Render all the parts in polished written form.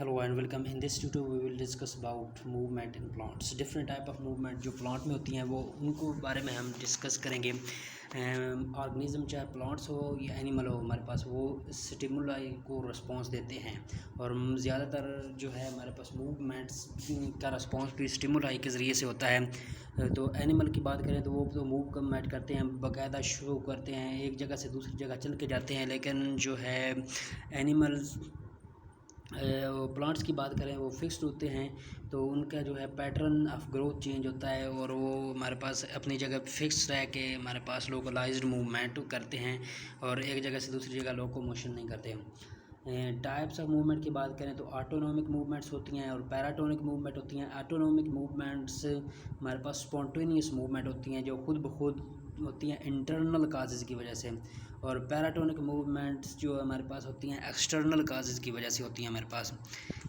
Hello and welcome. In this tutorial we will discuss about movement in plants. Different type of movement जो plant में होती हैं वो उनको बारे में हम डिस्कस करेंगे. ऑर्गेनिज्म चाहे प्लांट्स हो या एनिमल हो, हमारे पास वो स्टिमुलाई को रिस्पॉन्स देते हैं और ज़्यादातर जो है हमारे पास मूवमेंट्स का रिस्पॉन्स भी स्टिमुलाई के ज़रिए से होता है. तो एनिमल की बात करें तो वो तो मूवमेंट करते हैं, बाकायदा शो करते हैं, एक जगह से दूसरी जगह चल के जाते हैं. लेकिन जो है एनिमल्स प्लांट्स की बात करें वो फिक्स्ड होते हैं, तो उनका जो है पैटर्न ऑफ ग्रोथ चेंज होता है और वो हमारे पास अपनी जगह फिक्स रह के हमारे पास लोकलाइज्ड मूवमेंट करते हैं और एक जगह से दूसरी जगह लोकोमोशन नहीं करते हैं. टाइप्स ऑफ मूवमेंट की बात करें तो ऑटोनॉमिक मूवमेंट्स होती हैं और पैराटोनिक मूवमेंट होती हैं. ऑटोनॉमिक मूवमेंट्स हमारे पास स्पॉन्टेनियस मूवमेंट होती हैं जो खुद ब खुद होती हैं इंटरनल काजेज़ की वजह से, और पैराटोनिक मूवमेंट्स जो हमारे पास होती हैं एक्सटर्नल काजेज़ की वजह से होती हैं हमारे पास.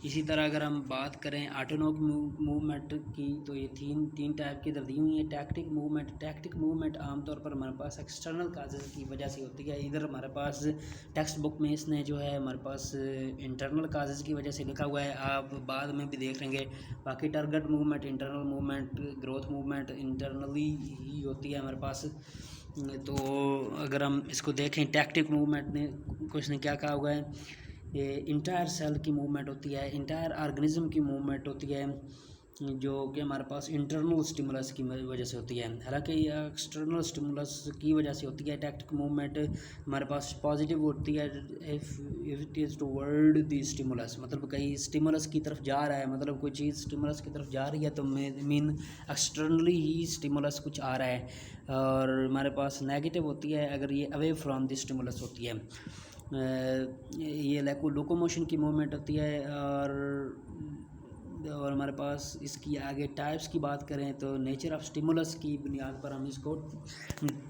इसी तरह अगर हम बात करें ऑटोनॉमिक मूवमेंट की तो ये तीन टाइप की इधर दी हुई है. टैक्टिक मूवमेंट आमतौर पर हमारे पास एक्सटर्नल काजेज़ की वजह से होती है. इधर हमारे पास टेक्स्ट बुक में इसने जो है हमारे पास इंटरनल काजेज़ की वजह से लिखा हुआ है, आप बाद में भी देख लेंगे. बाकी target movement, internal movement, growth movement internally ही होती है हमारे पास. तो अगर हम इसको देखें टैक्टिक मूवमेंट ने कुछ ने क्या कहा हुआ है, ये इंटायर सेल की मूवमेंट होती है, इंटायर ऑर्गेनिज्म की मूवमेंट होती है जो कि हमारे पास इंटरनल स्टिमुलस की वजह से होती है. हालांकि ये एक्सटर्नल स्टिमुलस की वजह से होती है. टैक्टिक मूवमेंट हमारे पास पॉजिटिव होती है if it is toward the stimulus, मतलब कहीं स्टिमुलस की तरफ जा रहा है, मतलब कोई चीज़ स्टिमुलस की तरफ जा रही है तो मीन एक्सटर्नली ही स्टिमुलस कुछ आ रहा है. और हमारे पास नेगेटिव होती है अगर ये अवे फ्रॉम द स्टिमुलस होती है. ये लोकोमोशन की मूवमेंट होती है. और हमारे पास इसकी आगे टाइप्स की बात करें तो नेचर ऑफ स्टिमुलस की बुनियाद पर हम इसको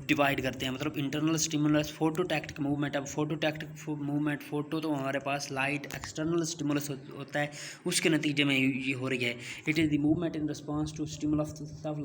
डिवाइड करते हैं. मतलब इंटरनल स्टिमुलस, फोटोटैक्टिक मूवमेंट. अब फोटोटैक्टिक मूवमेंट, फोटो तो हमारे पास लाइट एक्सटर्नल स्टिमुलस होता है, उसके नतीजे में ये हो रही है. It is the movement in response to stimulus of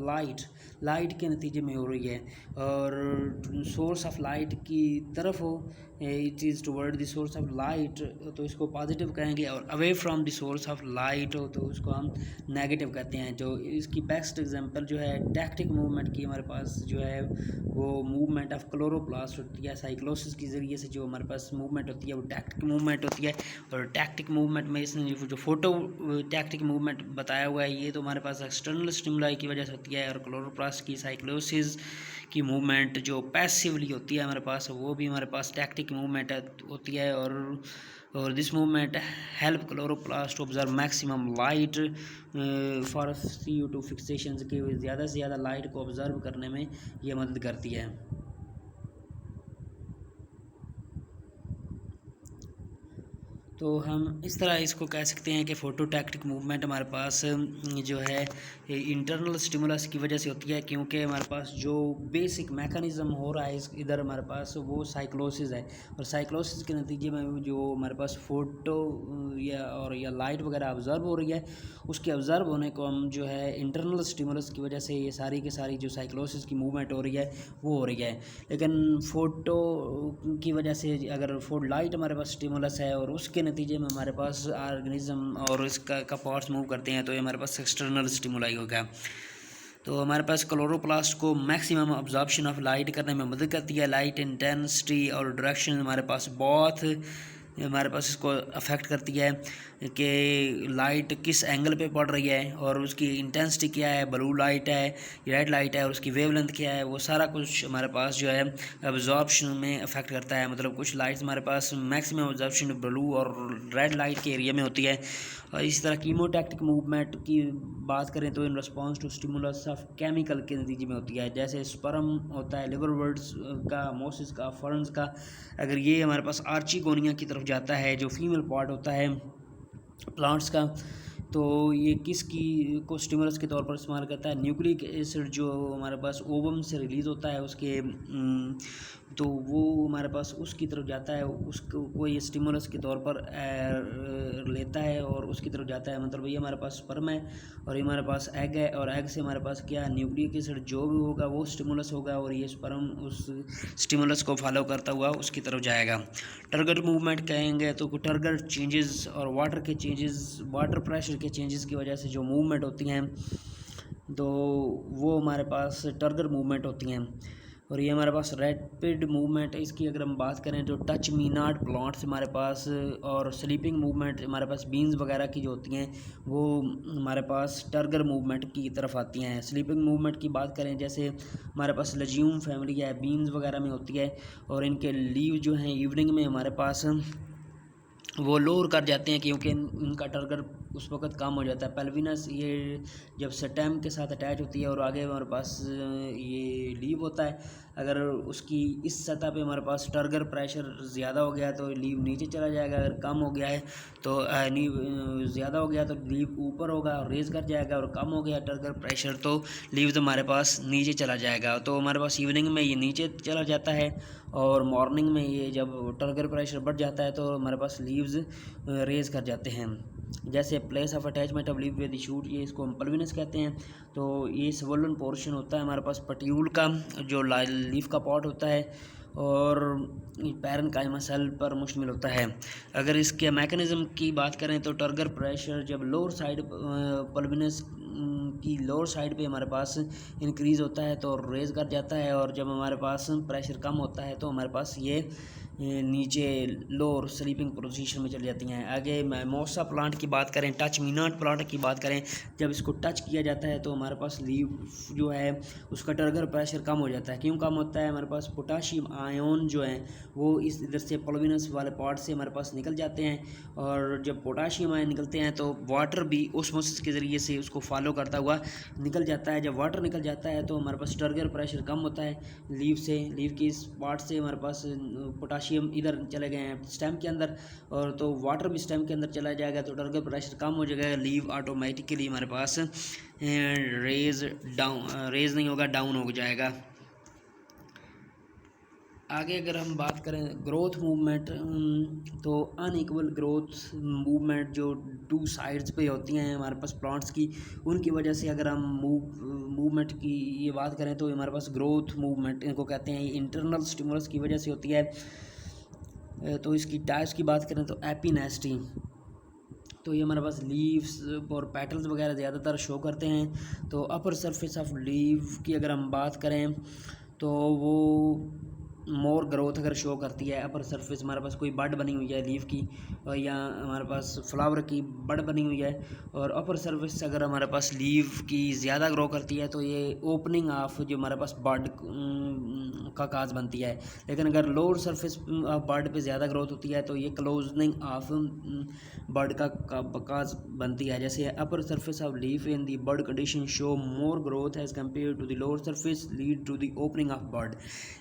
light के नतीजे में हो रही है. और सोर्स ऑफ लाइट की तरफ हो, it is toward the source of light तो इसको पॉजिटिव कहेंगे, और away from the source of light हो तो उसको हम नेगेटिव कहते हैं. जो इसकी बेस्ट एग्जांपल जो है टैक्टिक मूवमेंट की हमारे पास जो है वो मूवमेंट ऑफ क्लोरोप्लास्ट होती है. साइक्लोसिस के ज़रिए से जो हमारे पास मूवमेंट होती है वो टैक्टिक मूवमेंट होती है. और टैक्टिक मूवमेंट में इसने जो फोटो टैक्टिक मूवमेंट बताया हुआ है ये तो हमारे पास एक्सटर्नल स्टिमुलाई की वजह से होती है. और क्लोरोप्लास्ट की साइक्लोसिस की मूवमेंट जो पैसिवली होती है हमारे पास वो भी हमारे पास टैक्टिक मूवमेंट होती है. और this movement help chloroplast to observe maximum light for CO2 fixation के ज़्यादा से ज़्यादा लाइट को ऑब्जर्व करने में ये मदद करती है. तो हम इस तरह इसको कह सकते हैं कि फोटोटैक्टिक मूवमेंट हमारे पास जो है इंटरनल स्टिमुलस की वजह से होती है, क्योंकि हमारे पास जो बेसिक मैकेनिज़्म हो रहा है इधर हमारे पास वो साइक्लोसिस है. और साइक्लोसिस के नतीजे में जो हमारे पास फोटो या लाइट वगैरह ऑब्ज़र्व हो रही है, उसके ऑब्ज़र्व होने को हम जो है इंटरनल स्टिमुलस की वजह से ये सारी की सारी जो साइक्लोसिस की मूवमेंट हो रही है वो हो रही है. लेकिन फोटो की वजह से अगर लाइट हमारे पास स्टिमुलस है और उसके नतीजे में हमारे पास ऑर्गेनिज्म और इसका पार्ट्स मूव करते हैं तो ये हमारे पास एक्सटर्नल स्टिमुलाई होगा. तो हमारे पास क्लोरोप्लास्ट को मैक्सिमम अब्जॉर्प्शन ऑफ लाइट करने में मदद करती है. लाइट इंटेंसिटी और डायरेक्शन हमारे पास बहुत हमारे पास इसको अफेक्ट करती है कि लाइट किस एंगल पे पड़ रही है और उसकी इंटेंसिटी क्या है, ब्लू लाइट है, रेड लाइट है, और उसकी वेवलेंथ क्या है, वो सारा कुछ हमारे पास जो है अब्जॉर्प्शन में अफेक्ट करता है. मतलब कुछ लाइट्स हमारे पास मैक्सिमम अब्जॉर्प्शन ब्लू और रेड लाइट के एरिया में होती है. और इसी तरह कीमोटैक्टिक मूवमेंट की बात करें तो in response to stimulus of chemical के नतीजे में होती है. जैसे स्पर्म होता है लिवरवर्ड्स का, मोसिस का, फर्न्स का, अगर ये हमारे पास आर्चिगोनिया की तरफ जाता है जो फीमेल पार्ट होता है प्लांट्स का, तो ये किसकी को स्टिमुलस के तौर पर इस्तेमाल करता है, न्यूक्लिक एसिड जो हमारे पास ओवम से रिलीज़ होता है उसके तो वो हमारे पास उसकी तरफ जाता है, उसको ये स्टिमुलस के तौर पर लेता है और उसकी तरफ जाता है। मतलब ये हमारे पास स्पर्म है और ये हमारे पास एग है, और एग से हमारे पास क्या न्यूक्लिक एसिड जो भी होगा वो स्टिमुलस होगा, और ये स्पर्म उस स्टिमुलस को फॉलो करता हुआ उसकी तरफ जाएगा। टर्गर मूवमेंट कहेंगे तो टर्गर चेंजेस और वाटर के चेंजेस, वाटर प्रेशर के चेंजेस की वजह से जो मूवमेंट होती हैं तो वो हमारे पास टर्गर मूवमेंट होती हैं। और ये हमारे पास रैपिड मूवमेंट, इसकी अगर हम बात करें तो टच मी नॉट प्लांट्स हमारे पास, और स्लीपिंग मूवमेंट हमारे पास बीन्स वगैरह की जो होती हैं वो हमारे पास टर्गर मूवमेंट की तरफ आती हैं। स्लीपिंग मूवमेंट की बात करें जैसे हमारे पास लेज्यूम फैमिली है, बीन्स वगैरह में होती है, और इनके लीव जो हैं इवनिंग में हमारे पास वो लोअर कर जाते हैं क्योंकि इनका टर्गर उस वक्त कम हो जाता है। पेल्विनस ये जब स्टेम के साथ अटैच होती है और आगे हमारे पास ये लीव होता है, अगर उसकी इस सतह पे हमारे पास टर्गर प्रेशर ज़्यादा हो गया तो लीव नीचे चला जाएगा, अगर कम हो गया है तो लीव ज़्यादा हो गया तो लीव ऊपर होगा और रेज कर जाएगा, और कम हो गया टर्गर प्रेशर तो लीव तो हमारे पास नीचे चला जाएगा। तो हमारे पास इवनिंग में ये नीचे चला जाता है, और मॉर्निंग में ये जब टर्गर प्रेशर बढ़ जाता है तो हमारे पास लीव्स रेज कर जाते हैं। जैसे place of attachment of leave with the shoot, ये इसको हम पल्विनस कहते हैं। तो ये स्वोलन पोर्शन होता है हमारे पास पट्यूल का, जो लीफ का पॉट होता है, और पैरेन्काइमा सेल पर मुश्तमिल होता है। अगर इसके मैकेनिज़्म की बात करें तो टर्गर प्रेशर जब लोअर साइड पल्विनस की लोअर साइड पे हमारे पास इंक्रीज़ होता है तो रेज कर जाता है, और जब हमारे पास प्रेशर कम होता है तो हमारे पास ये नीचे लोअर स्लीपिंग पोजीशन में चली जाती हैं। आगे मैमोसा प्लांट की बात करें, टच मी नॉट प्लांट की बात करें, जब इसको टच किया जाता है तो हमारे पास लीव जो है उसका टर्गर प्रेशर कम हो जाता है। क्यों कम होता है? हमारे पास पोटाशियम आयन जो है वो इस इधर से पल्विनस वाले पार्ट से हमारे पास निकल जाते हैं, और जब पोटाशियम आयन निकलते हैं तो वाटर भी ओस्मोसिस के ज़रिए से उसको फॉलो करता हुआ निकल जाता है। जब वाटर निकल जाता है तो हमारे पास टर्गर प्रेशर कम होता है लीव से, लीव की इस पार्ट से हमारे पास पोटाशियम इधर चले गए हैं स्टेम के अंदर, और तो वाटर भी स्टेम के अंदर चला जाएगा तो टर्गर प्रेशर कम हो जाएगा, लीव ऑटोमेटिकली हमारे पास रेज नहीं होगा, डाउन हो जाएगा। आगे अगर हम बात करें ग्रोथ मूवमेंट, तो अनइक्वल ग्रोथ मूवमेंट जो टू साइड्स पे होती हैं हमारे पास प्लांट्स की, उनकी वजह से अगर हम मूवमेंट की ये बात करें तो हमारे पास ग्रोथ मूवमेंट इनको कहते हैं, इंटरनल स्टिमुलस की वजह से होती है। तो इसकी टाइप्स की बात करें तो एपिनेस्टी, तो ये हमारे पास लीव्स और पेटल्स वगैरह ज़्यादातर शो करते हैं। तो अपर सरफेस ऑफ लीव की अगर हम बात करें तो वो मोर ग्रोथ अगर शो करती है। अपर सरफेस हमारे पास कोई बड बनी हुई है लीफ की, और या हमारे पास फ्लावर की बड बनी हुई है, और अपर सरफेस अगर हमारे पास लीफ की ज़्यादा ग्रो करती है तो ये ओपनिंग ऑफ जो हमारे पास बड का काज बनती है। लेकिन अगर लोअर सरफेस बड पे ज़्यादा ग्रोथ होती है तो ये क्लोजनिंग ऑफ बड का काज बनती है। जैसे upper surface of leaf in the bud condition show more growth as compare to the lower surface lead to the opening of bud.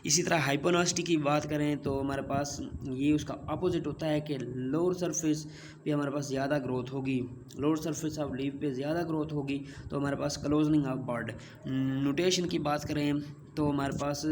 इसी तरह हाइपोनास्टी की बात करें तो हमारे पास ये उसका अपोजिट होता है कि लोअर सरफेस पे हमारे पास ज़्यादा ग्रोथ होगी, लोअर सरफेस ऑफ लीफ पे ज़्यादा ग्रोथ होगी तो हमारे पास क्लोजनिंग ऑफ बड। न्यूटेशन की बात करें तो हमारे पास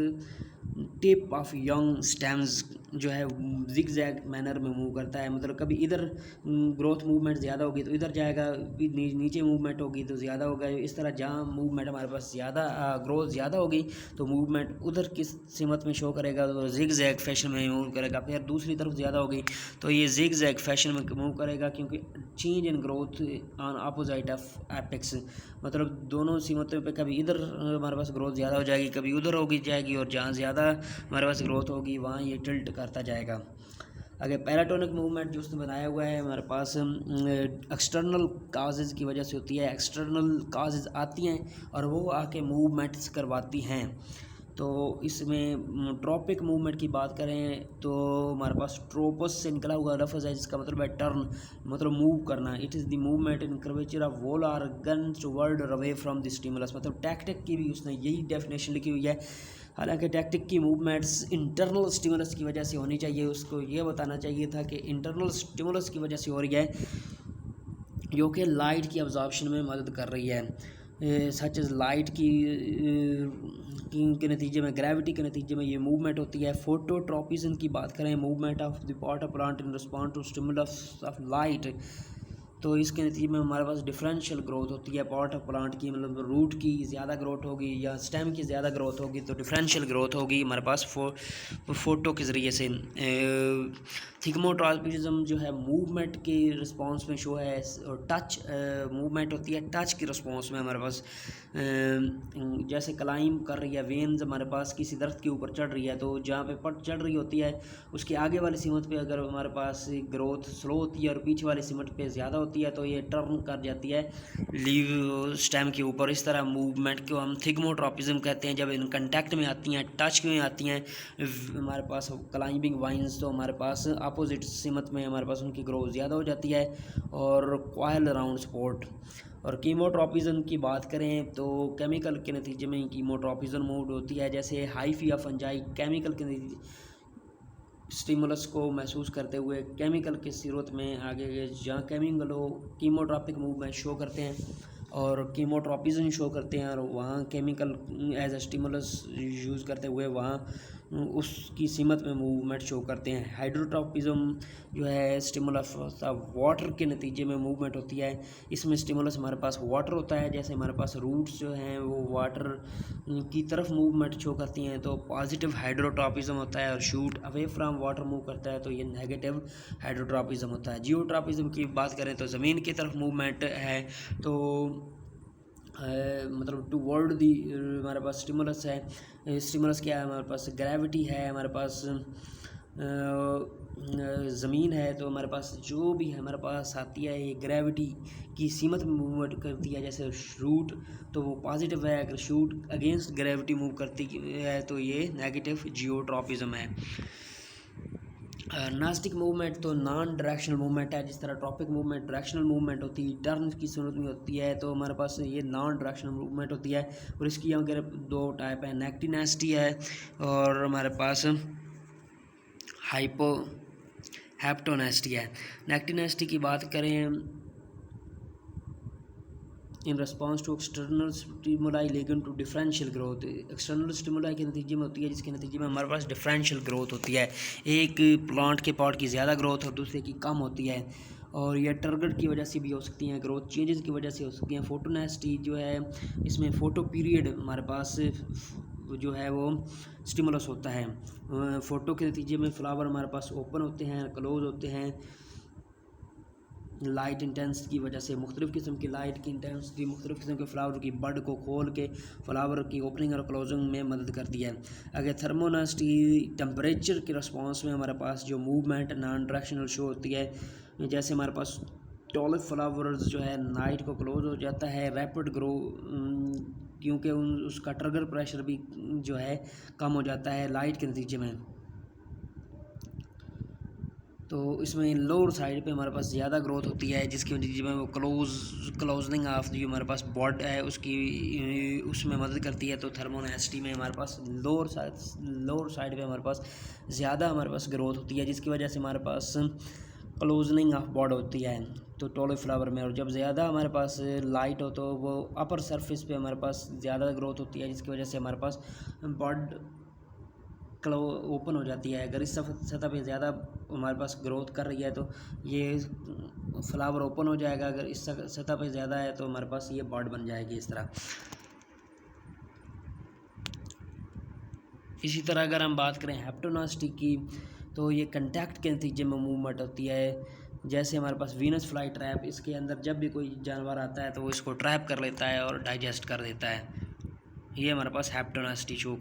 टिप ऑफ यंग स्टेम्स जो है जिग जैग मैनर में मूव करता है, मतलब कभी इधर ग्रोथ मूवमेंट ज़्यादा होगी तो इधर जाएगा, नीचे मूवमेंट होगी तो ज़्यादा होगा। इस तरह जहाँ मूवमेंट हमारे पास ज़्यादा ग्रोथ ज़्यादा होगी तो मूवमेंट उधर किस सिमत में शो करेगा, तो जिग जैग फैशन में मूव करेगा। फिर दूसरी तरफ ज़्यादा होगी तो ये जिग जैग फैशन में मूव करेगा, क्योंकि change in growth on opposite of apex, मतलब दोनों सीमतों पे कभी इधर हमारे पास ग्रोथ ज़्यादा हो जाएगी, कभी उधर होगी जाएगी, और जहाँ ज़्यादा हमारे पास ग्रोथ होगी वहाँ ये टिल्ट करता जाएगा। अगर पैराटोनिक मूवमेंट जो उसने बनाया हुआ है हमारे पास एक्सटर्नल काजेज़ की वजह से होती है, एक्सटर्नल काजेज़ आती हैं और वो आके मूवमेंट्स करवाती हैं। तो इसमें ट्रॉपिक मूवमेंट की बात करें तो हमारे पास ट्रोपस से निकला हुआ लफ्ज़ है जिसका मतलब है टर्न, मतलब मूव करना। It is the movement in curvature of whole organ toward away from the stimulus, मतलब टैक्टिक की भी उसने यही डेफिनेशन लिखी हुई है। हालांकि टैक्टिक की मूवमेंट्स इंटरनल स्टिमुलस की वजह से होनी चाहिए, उसको ये बताना चाहिए था कि इंटरनल स्टिमुलस की वजह से हो रही है जो कि लाइट की अब्जॉर्प्शन में मदद कर रही है, सच एज लाइट की के नतीजे में, ग्रेविटी के नतीजे में ये मूवमेंट होती है। फोटोट्रॉपिज्म की बात करें, movement of the part of plant in response to stimulus of light, तो इसके नतीजे में हमारे पास डिफरेंशियल ग्रोथ होती है पार्ट ऑफ प्लांट की, मतलब रूट की ज़्यादा ग्रोथ होगी या स्टेम की ज़्यादा ग्रोथ होगी तो डिफरेंशियल ग्रोथ होगी हमारे पास फोटो के ज़रिए से। थिग्मोट्रॉपिज्म जो है मूवमेंट के रिस्पांस में शो है, और टच मूवमेंट होती है टच के रिस्पांस में हमारे पास। जैसे क्लाइंब कर रही है वेन्स हमारे पास किसी दरख्त के ऊपर चढ़ रही है, तो जहाँ पे पट चढ़ रही होती है उसके आगे वाली सीमत पे अगर हमारे पास ग्रोथ स्लो होती है और पीछे वाली सीमत पे ज़्यादा होती है तो ये टर्न कर जाती है लीव स्टेम के ऊपर। इस तरह मूवमेंट को हम थिग्मोट्रॉपिज्म कहते हैं। जब इन कंटेक्ट में आती हैं, टच में आती हैं हमारे पास क्लाइंबिंग वाइन्स, तो हमारे पास अपोजिट सीमत में हमारे पास उनकी ग्रोथ ज़्यादा हो जाती है और कॉयल अराउंड सपोर्ट। और कीमोट्रॉपिज्म की बात करें तो केमिकल के नतीजे में कीमोट्रॉपिज्म मूव होती है। जैसे हाइफिया फंजाई केमिकल के स्टिमुलस को महसूस करते हुए केमिकल के स्रोत में आगे जहाँ केमिकल हो कीमोट्रॉपिक मूवमेंट शो करते हैं और कीमोट्रॉपिज्म शो करते हैं, और वहाँ chemical as a stimulus use करते हुए वहाँ उसकी सीमत में मूवमेंट शो करते हैं। हाइड्रोट्रॉपिज्म जो है स्टिमुलस वाटर के नतीजे में मूवमेंट होती है। इसमें स्टिमुलस हमारे पास वाटर होता है, जैसे हमारे पास रूट्स जो हैं वो वाटर की तरफ मूवमेंट शो करती हैं तो पॉजिटिव हाइड्रोट्रॉपिज्म होता है, और shoot away from water move करता है तो ये नेगेटिव हाइड्रोट्रॉपिज्म होता है। जियोट्रॉपिज्म की बात करें तो ज़मीन की तरफ मूवमेंट है, तो मतलब टूवर्ड दी हमारे पास स्टिमुलस है। स्टिमुलस क्या है हमारे पास, ग्रेविटी है, हमारे पास ज़मीन है, तो हमारे पास जो भी है हमारे पास आती है ये ग्रेविटी की सीमत में मूवमेंट करती है। जैसे शूट तो वो पॉजिटिव है, अगर शूट अगेंस्ट ग्रेविटी मूव करती है तो ये नेगेटिव जियोट्रॉपिज्म है। नास्टिक मूवमेंट तो नॉन डायरेक्शनल मूवमेंट है। जिस तरह ट्रॉपिक मूवमेंट डायरेक्शनल मूवमेंट होती है, टर्न की सूरत में होती है, तो हमारे पास ये नॉन डायरेक्शनल मूवमेंट होती है। और इसकी अगर दो टाइप है, नेक्टिनेस्टी है और हमारे पास हेप्टोनेस्टी है। नेक्टिनेस्टी की बात करें in response to external stimuli leading to differential growth, external stimuli के नतीजे में होती है जिसके नतीजे में हमारे पास डिफरेंशियल ग्रोथ होती है। एक प्लांट के पार्ट की ज़्यादा ग्रोथ और दूसरे की कम होती है, और यह टारगेट की वजह से भी हो सकती हैं, ग्रोथ चेंजेस की वजह से हो सकती हैं। फोटोनेस्टी जो है इसमें फ़ोटो पीरियड हमारे पास जो है वो स्टिमुलस होता है। फ़ोटो के नतीजे में फ्लावर हमारे पास ओपन होते हैं, क्लोज होते हैं। लाइट इंटेंसिटी की वजह से मुख्तलिफ़ किस्म की लाइट की इंटेंसिटी मुख्तलिफ़ किस्म के फ्लावर की बड को खोल के फ्लावर की ओपनिंग और क्लोजिंग में मदद करती है। अगर थर्मोनेस्टी टेम्परेचर के रिस्पॉन्स में हमारे पास जो मूवमेंट नॉन डायरेक्शनल शो होती है, जैसे हमारे पास टॉलिप फ्लावर्स जो है नाइट को क्लोज हो जाता है, रैपिड ग्रो क्योंकि उसका ट्रिगर प्रेशर भी जो है कम हो जाता है लाइट के नतीजे में। तो इसमें लोअर साइड पे हमारे पास ज़्यादा ग्रोथ होती है जिसकी वजह में वो क्लोजनिंग ऑफ जो हमारे पास बॉड है उसकी उसमें मदद करती है। तो थर्मोनेस्टी में हमारे पास लोअर साइड पे हमारे पास ज़्यादा हमारे पास ग्रोथ होती है जिसकी वजह से हमारे पास क्लोजनिंग ऑफ बॉड होती है तो टॉलिप फ्लावर में। और जब ज़्यादा हमारे पास लाइट हो तो वो अपर सरफेस पे हमारे पास ज़्यादा ग्रोथ होती है जिसकी वजह से हमारे पास बॉड ओपन हो जाती है। अगर इस सतह पे ज़्यादा हमारे पास ग्रोथ कर रही है तो ये फ्लावर ओपन हो जाएगा, अगर इस सतह पे ज़्यादा है तो हमारे पास ये बॉड बन जाएगी इस तरह। इसी तरह अगर हम बात करें हेप्टोनेस्टी की तो ये कंटैक्ट के नतीजे में मूवमेंट होती है। जैसे हमारे पास वीनस फ्लाई ट्रैप, इसके अंदर जब भी कोई जानवर आता है तो वो इसको ट्रैप कर लेता है और डाइजेस्ट कर देता है। ये हमारे पास हेप्टोनेस्टी शो